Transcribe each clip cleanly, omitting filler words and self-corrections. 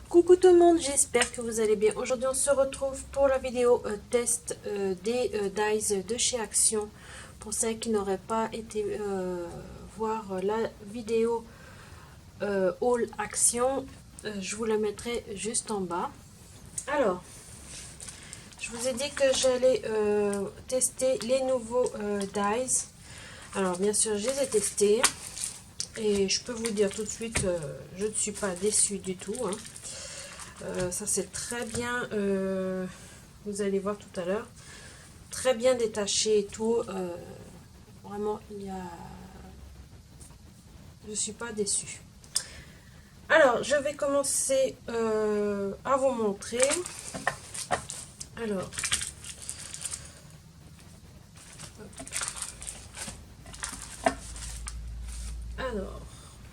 Coucou tout le monde, j'espère que vous allez bien. Aujourd'hui on se retrouve pour la vidéo test des dies de chez Action. Pour celles qui n'auraient pas été voir la vidéo haul Action, je vous la mettrai juste en bas. Alors, je vous ai dit que j'allais tester les nouveaux dies. Alors bien sûr je les ai testés. Et je peux vous dire tout de suite, je ne suis pas déçue du tout. Hein. Ça c'est très bien, vous allez voir tout à l'heure, très bien détaché et tout. Vraiment, je suis pas déçue. Alors, je vais commencer à vous montrer. Alors,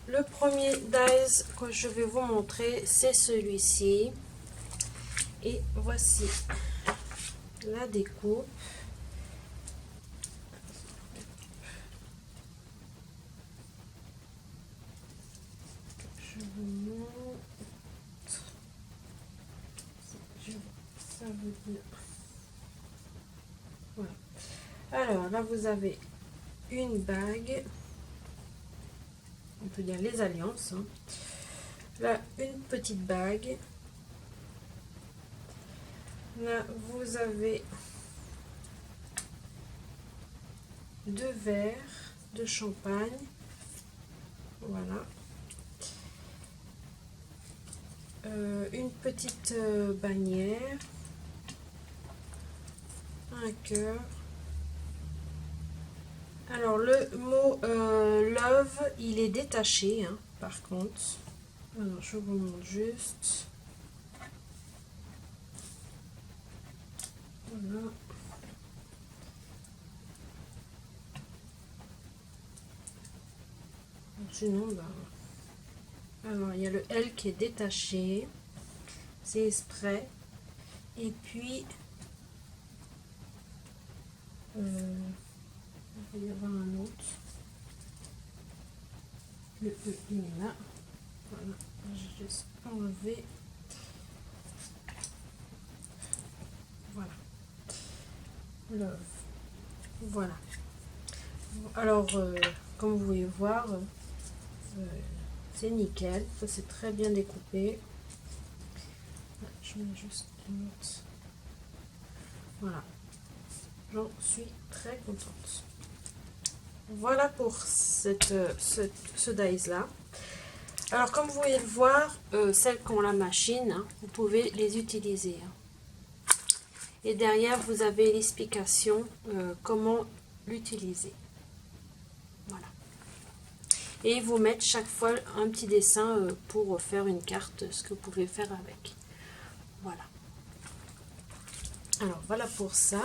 le premier dies que je vais vous montrer, c'est celui-ci. Et voici la découpe. Je vous montre. Ça veut dire. Voilà. Alors là, vous avez une bague. On peut dire les alliances. Hein. Là, une petite bague. Là, vous avez deux verres de champagne. Voilà. Une petite bannière. Un cœur. Alors, le mot love, il est détaché, hein, par contre. Alors, je vous montre juste. Voilà. Sinon, bah, alors il y a le L qui est détaché, c'est exprès. Et puis, il va y avoir un autre. Le E, il est là. Voilà, j'ai juste enlevé. Voilà. Love. Voilà. Alors, comme vous pouvez voir, c'est nickel. Ça, c'est très bien découpé. Je mets juste une autre. Voilà. J'en suis très contente. Voilà pour ce dies là. Alors comme vous pouvez le voir, celles qui ont la machine, hein, vous pouvez les utiliser. Hein. Et derrière vous avez l'explication comment l'utiliser. Voilà. Et ils vous mettent chaque fois un petit dessin pour faire une carte, ce que vous pouvez faire avec. Voilà. Alors voilà pour ça.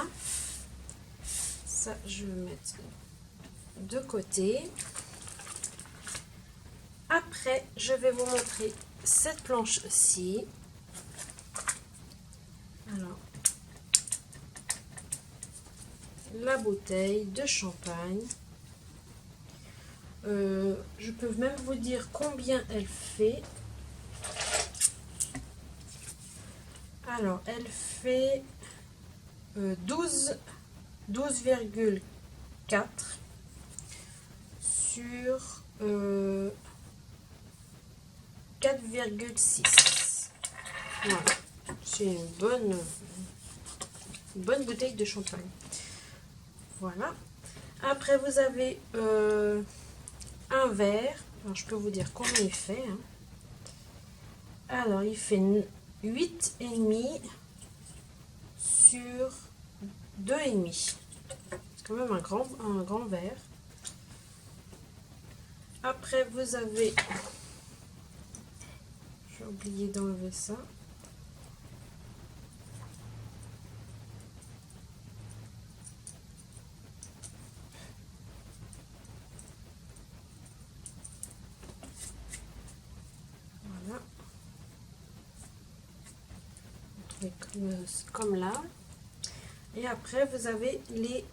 Ça je vais mettre de côté. Après, je vais vous montrer cette planche-ci. Alors, la bouteille de champagne. Je peux même vous dire combien elle fait. Alors, elle fait 12,4 sur 4,6. Voilà. C'est une bonne bouteille de champagne. Voilà. Après, vous avez un verre. Alors, je peux vous dire combien il fait. Hein. Alors, il fait 8,5 sur 2,5. C'est quand même un grand verre. Après, vous avez... J'ai oublié d'enlever ça. Voilà. Comme là. Et après, vous avez les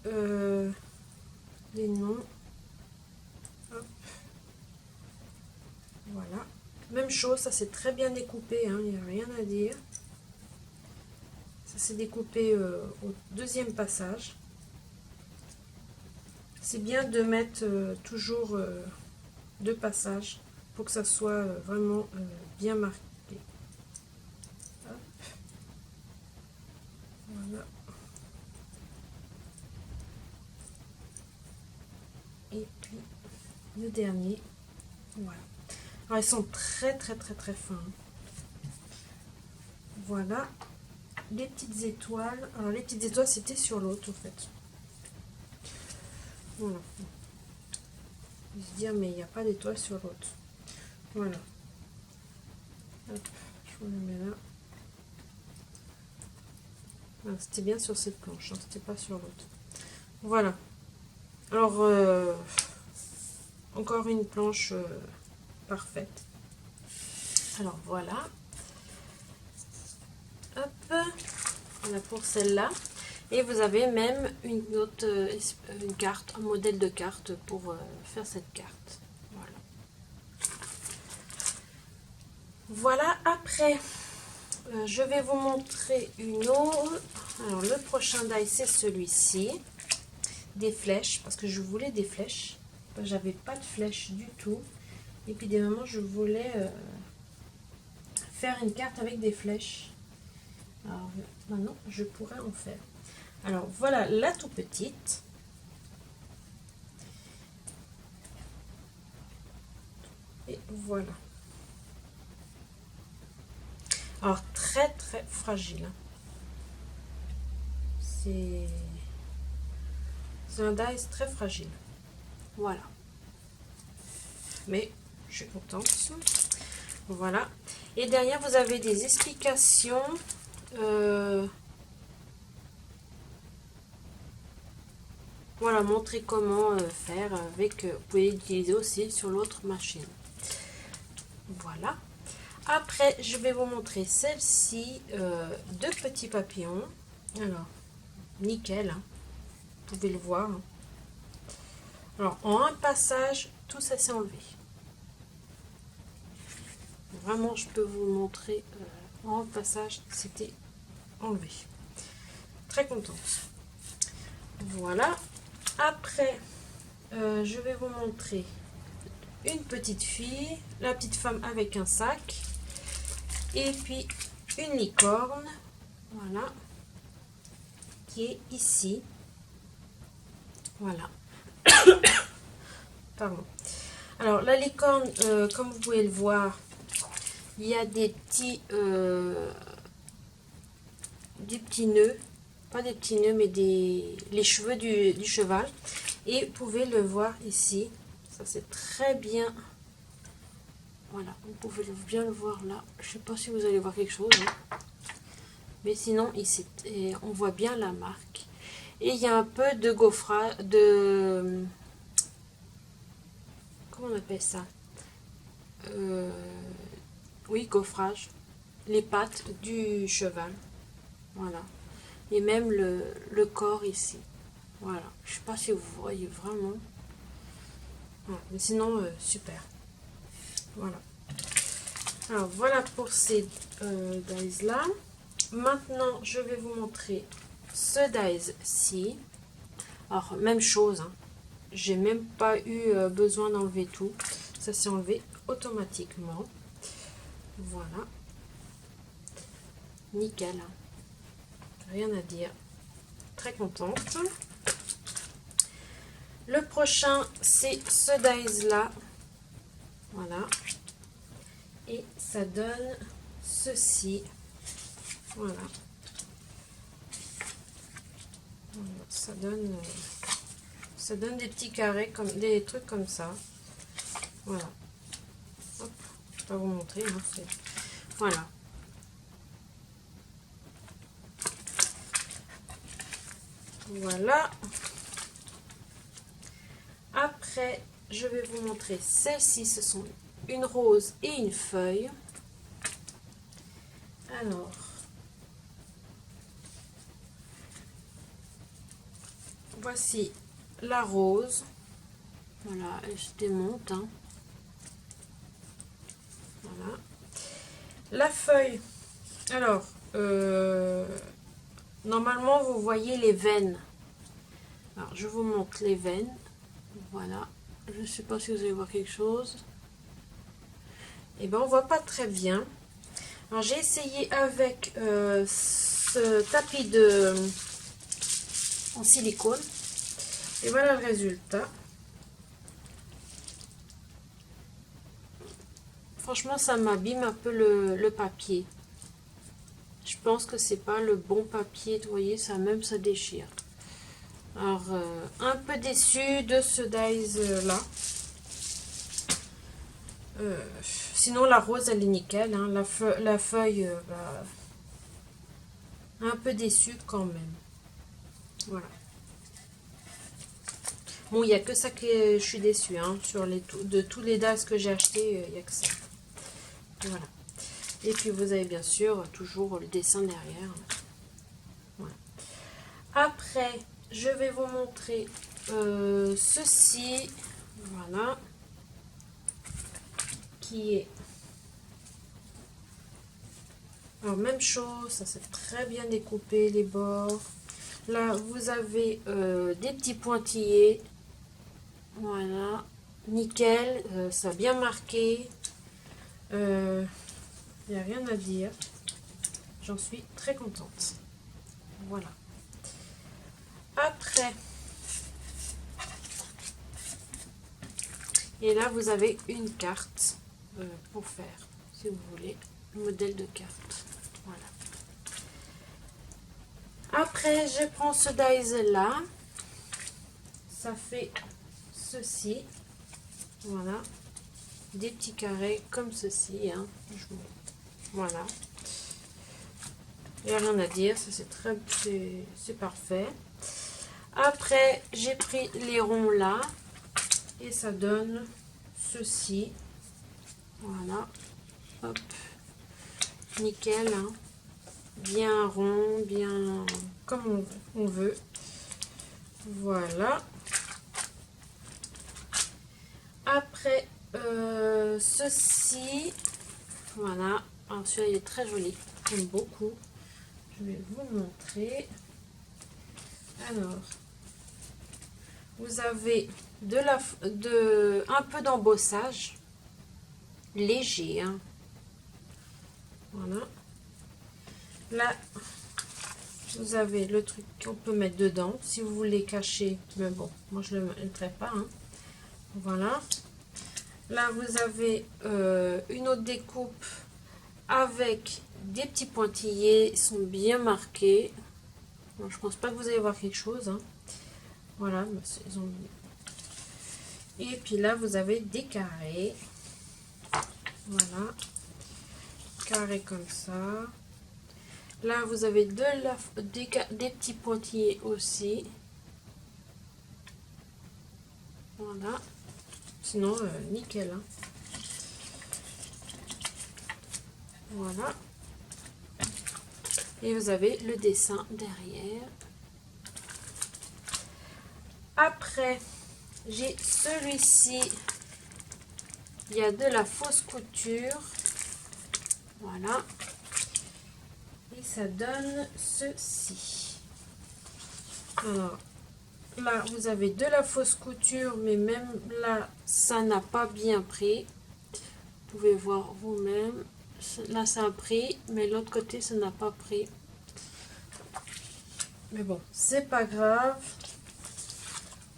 noms. Hop. Voilà. Même chose, ça c'est très bien découpé, hein, il n'y a rien à dire. Ça s'est découpé au deuxième passage. C'est bien de mettre toujours deux passages pour que ça soit vraiment bien marqué. Hop. Voilà. Et puis le dernier. Voilà. Alors ils sont très fins. Voilà. Les petites étoiles. Alors les petites étoiles c'était sur l'autre en fait. Voilà. Je vais se dire mais il n'y a pas d'étoiles sur l'autre. Voilà. Hop, je vous le mets là. Voilà, c'était bien sur cette planche, hein, c'était pas sur l'autre. Voilà. Alors encore une planche parfaite. Alors voilà. Hop. Voilà pour celle-là. Et vous avez même une autre une carte, un modèle de carte pour faire cette carte. Voilà. Voilà, après, je vais vous montrer une autre. Alors, le prochain die, c'est celui-ci. Des flèches, parce que je voulais des flèches. J'avais pas de flèches du tout. Et puis, des moments, je voulais faire une carte avec des flèches. Alors, maintenant, je pourrais en faire. Alors, voilà la tout petite. Et voilà. Alors, très fragile. C'est un dice très fragile. Voilà. Mais je suis contente. Voilà. Et derrière, vous avez des explications. Voilà, montrer comment faire avec. Vous pouvez utiliser aussi sur l'autre machine. Voilà. Après, je vais vous montrer celle-ci, deux petits papillons. Alors, nickel, hein. Vous pouvez le voir. Alors, en un passage, tout ça s'est enlevé. Vraiment, je peux vous montrer en un passage, c'était enlevé. Très contente. Voilà. Après, je vais vous montrer une petite fille, la petite femme avec un sac. Et puis, une licorne. Voilà. Qui est ici. Voilà. Pardon. Alors, la licorne, comme vous pouvez le voir, il y a des petits nœuds. Pas des petits nœuds, mais les cheveux du cheval. Et vous pouvez le voir ici. Ça, c'est très bien. Voilà, vous pouvez bien le voir là. Je ne sais pas si vous allez voir quelque chose. Hein. Mais sinon, ici, on voit bien la marque. Et il y a un peu de gaufrage, comment on appelle ça, oui, gaufrage. Les pattes du cheval. Voilà. Et même le corps ici. Voilà. Je ne sais pas si vous voyez vraiment. Voilà. Mais sinon, super. Voilà. Alors, voilà pour ces dies là. Maintenant, je vais vous montrer ce dies-ci. Alors, même chose. Hein. J'ai même pas eu besoin d'enlever tout. Ça s'est enlevé automatiquement. Voilà. Nickel. Rien à dire. Très contente. Le prochain, c'est ce dies-là. Voilà. Et ça donne ceci. Voilà. Ça donne des petits carrés, comme des trucs comme ça. Voilà. Hop, je vais pas vous montrer. Hein, voilà. Voilà. Après, je vais vous montrer celles-ci. Ce sont une rose et une feuille. Alors, voici la rose. Voilà, elle se démonte. Hein. Voilà. La feuille, alors, normalement vous voyez les veines. Alors je vous montre les veines. Voilà. Je ne sais pas si vous allez voir quelque chose. Et ben on voit pas très bien. Alors j'ai essayé avec ce tapis en silicone. Et voilà le résultat. Franchement, ça m'abîme un peu le papier. Je pense que c'est pas le bon papier. Vous voyez, ça même ça déchire. Alors, un peu déçu de ce dies là. Sinon, la rose, elle est nickel. Hein. La feuille, bah, un peu déçu quand même. Voilà. Bon, il n'y a que ça que je suis déçue. Hein. De tous les dies que j'ai achetés, il n'y a que ça. Voilà. Et puis, vous avez bien sûr toujours le dessin derrière. Voilà. Après, je vais vous montrer ceci. Voilà. Qui est... Alors, même chose, ça c'est très bien découpé, les bords. Là, vous avez des petits pointillés. Voilà. Nickel, ça a bien marqué. Il n'y a rien à dire. J'en suis très contente. Voilà. Après, et là, vous avez une carte pour faire, si vous voulez, le modèle de carte. Voilà. Après, je prends ce dies là. Ça fait ceci. Voilà. Des petits carrés comme ceci. Hein. Voilà. Il n'y a rien à dire. Ça, c'est parfait. Après, j'ai pris les ronds là. Et ça donne ceci. Voilà. Hop. Nickel. Hein. Bien rond, bien comme on veut. Voilà. Après, ceci. Voilà. Alors, celui-là, il est très joli. J'aime beaucoup. Je vais vous montrer. Alors, vous avez un peu d'embossage. Léger. Hein. Voilà. Là, vous avez le truc qu'on peut mettre dedans. Si vous voulez cacher. Mais bon, moi, je ne le mettrai pas. Hein. Voilà. Là, vous avez une autre découpe avec des petits pointillés. Ils sont bien marqués. Bon, je pense pas que vous allez voir quelque chose. Hein. Voilà. Ils ont... Et puis là, vous avez des carrés. Voilà. Carrés comme ça. Là, vous avez des petits pointillés aussi. Voilà. Sinon, nickel. Hein. Voilà. Et vous avez le dessin derrière. Après, j'ai celui-ci. Il y a de la fausse couture. Voilà. Et ça donne ceci. Alors, là, vous avez de la fausse couture, mais même là, ça n'a pas bien pris. Vous pouvez voir vous-même. Là, ça a pris, mais l'autre côté, ça n'a pas pris. Mais bon, c'est pas grave.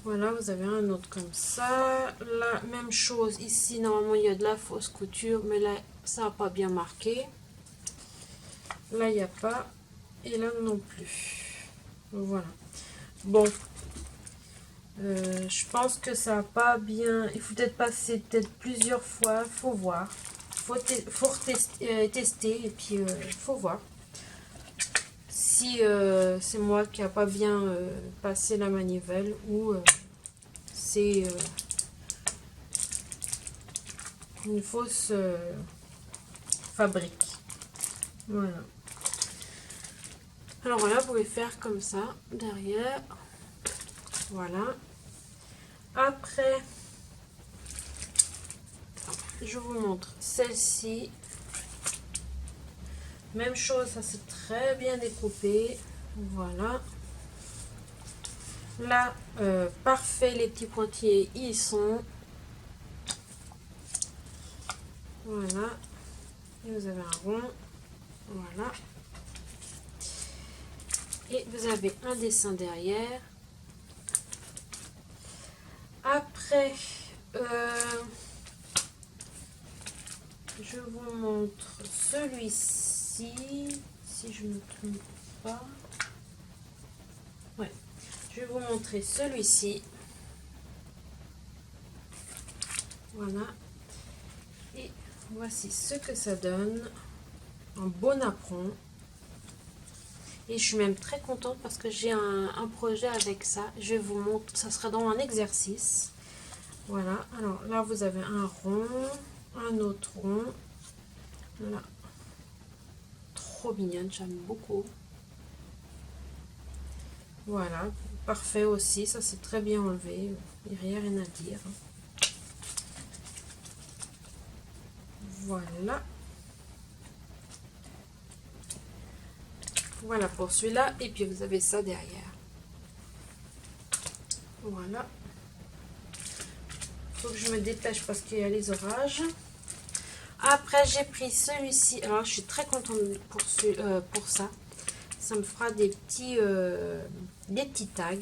Voilà, vous avez un autre comme ça. La même chose ici, normalement, il y a de la fausse couture, mais là, ça n'a pas bien marqué. Là, il n'y a pas. Et là, non plus. Voilà. Bon. Je pense que ça n'a pas bien... Il faut peut-être passer plusieurs fois. Il faut voir. Faut tester et puis il faut voir. Si c'est moi qui n'a pas bien passé la manivelle ou c'est une fausse fabrique. Voilà. Alors voilà, vous pouvez faire comme ça derrière. Voilà. Après, je vous montre celle-ci. Même chose, ça c'est très bien découpé. Voilà. Là, parfait, les petits pointillés, ils sont. Voilà. Et vous avez un rond. Voilà. Et vous avez un dessin derrière. Après, je vous montre celui-ci, si je ne me trompe pas. Ouais, je vais vous montrer celui-ci. Voilà. Et voici ce que ça donne. Un beau napperon. Et je suis même très contente parce que j'ai un projet avec ça. Je vais vous montrer, ça sera dans un exercice. Voilà, alors là vous avez un rond, un autre rond. Voilà. Trop mignonne, j'aime beaucoup. Voilà, parfait aussi, ça c'est très bien enlevé. Il n'y a rien à dire. Voilà. Voilà pour celui-là. Et puis vous avez ça derrière. Voilà. Faut que je me dépêche parce qu'il y a les orages. Après j'ai pris celui-ci. Alors je suis très contente pour ça. Ça me fera des petits tags.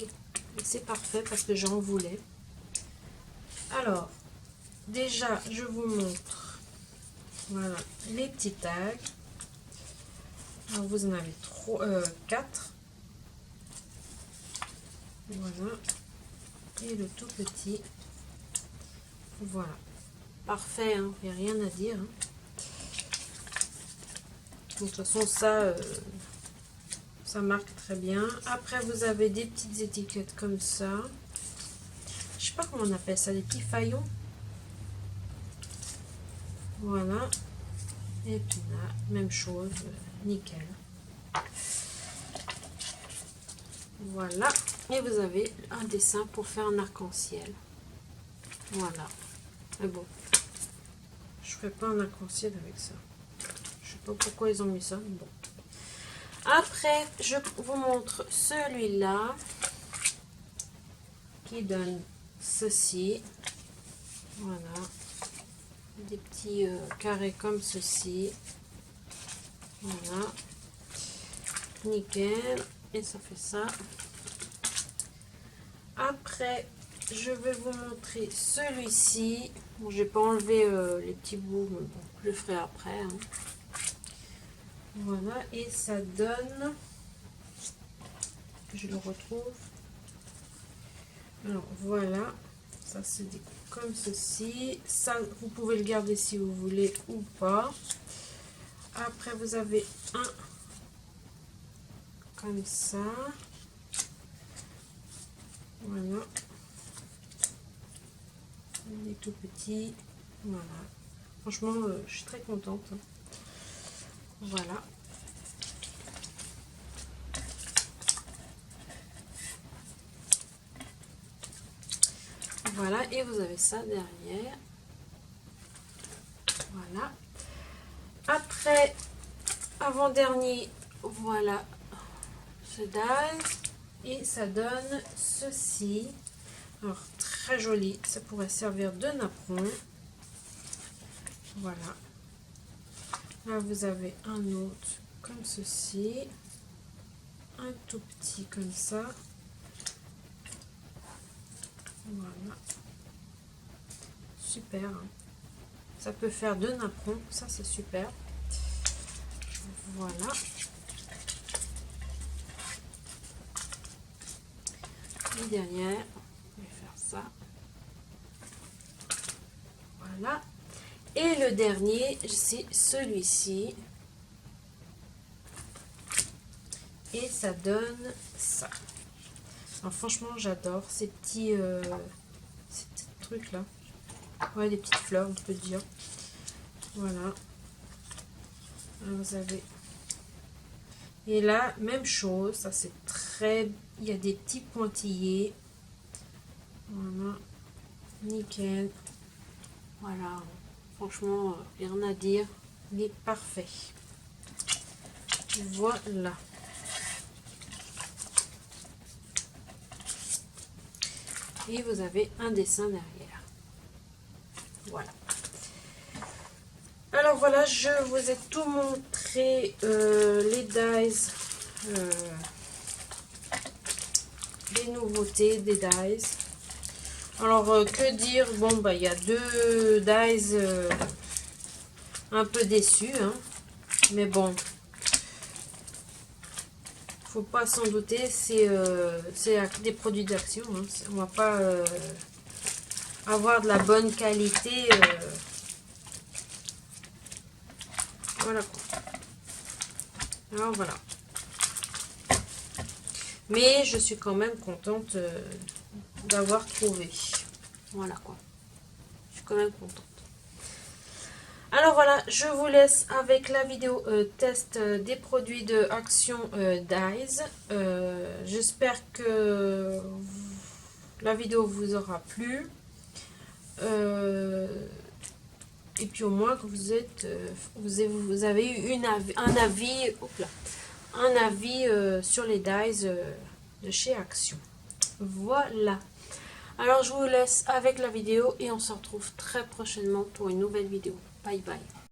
C'est parfait parce que j'en voulais. Alors, déjà, je vous montre. Voilà, les petits tags. Alors, vous en avez 4. Voilà. Et le tout petit. Voilà. Parfait, hein, il n'y a rien à dire. Hein. De toute façon, ça marque très bien. Après, vous avez des petites étiquettes comme ça. Je sais pas comment on appelle ça, des petits faillons. Voilà. Et puis là, même chose, nickel. Voilà. Et vous avez un dessin pour faire un arc-en-ciel. Voilà. Mais bon, je ferai pas un arc-en-ciel avec ça. Je sais pas pourquoi ils ont mis ça. Bon. Après, je vous montre celui-là qui donne ceci. Voilà. Des petits carrés comme ceci. Voilà. Nickel. Et ça fait ça. Après, je vais vous montrer celui-ci. Bon, j'ai pas enlevé les petits bouts, mais bon, je le ferai après. Hein. Voilà, et ça donne. Je le retrouve. Alors voilà, ça se découpe comme ceci. Ça, vous pouvez le garder si vous voulez ou pas. Après, vous avez un comme ça. Voilà. Il est tout petit. Voilà. Franchement, je suis très contente. Voilà. Voilà, et vous avez ça derrière. Voilà. Après, avant-dernier, voilà ce dalle. Et ça donne ceci. Alors, très joli. Ça pourrait servir de napperon. Voilà. Là, vous avez un autre comme ceci. Un tout petit comme ça. Voilà. Super. Ça peut faire deux napperons. Ça, c'est super. Voilà. Et dernière, je vais faire ça. Voilà. Et le dernier, c'est celui-ci. Et ça donne ça. Alors franchement, j'adore ces petits trucs là. Ouais, des petites fleurs, on peut dire. Voilà. Là, vous avez. Et là, même chose. Ça, c'est très. Il y a des petits pointillés. Voilà. Nickel. Voilà. Franchement, rien à dire. Il est parfait. Voilà. Et vous avez un dessin derrière. Voilà. Alors voilà, je vous ai tout montré, les dies, les nouveautés des dies. Alors que dire, bon bah il y a 2 dies un peu déçus, hein, mais bon, faut pas s'en douter, c'est des produits d'Action, hein, on va pas avoir de la bonne qualité, voilà quoi. Alors voilà. Mais je suis quand même contente d'avoir trouvé. Voilà quoi. Je suis quand même contente. Alors voilà, je vous laisse avec la vidéo test des produits de Action Dies. J'espère que la vidéo vous aura plu. Et puis au moins que vous avez eu un avis sur les dies de chez Action. Voilà. Alors je vous laisse avec la vidéo et on se retrouve très prochainement pour une nouvelle vidéo. Bye bye.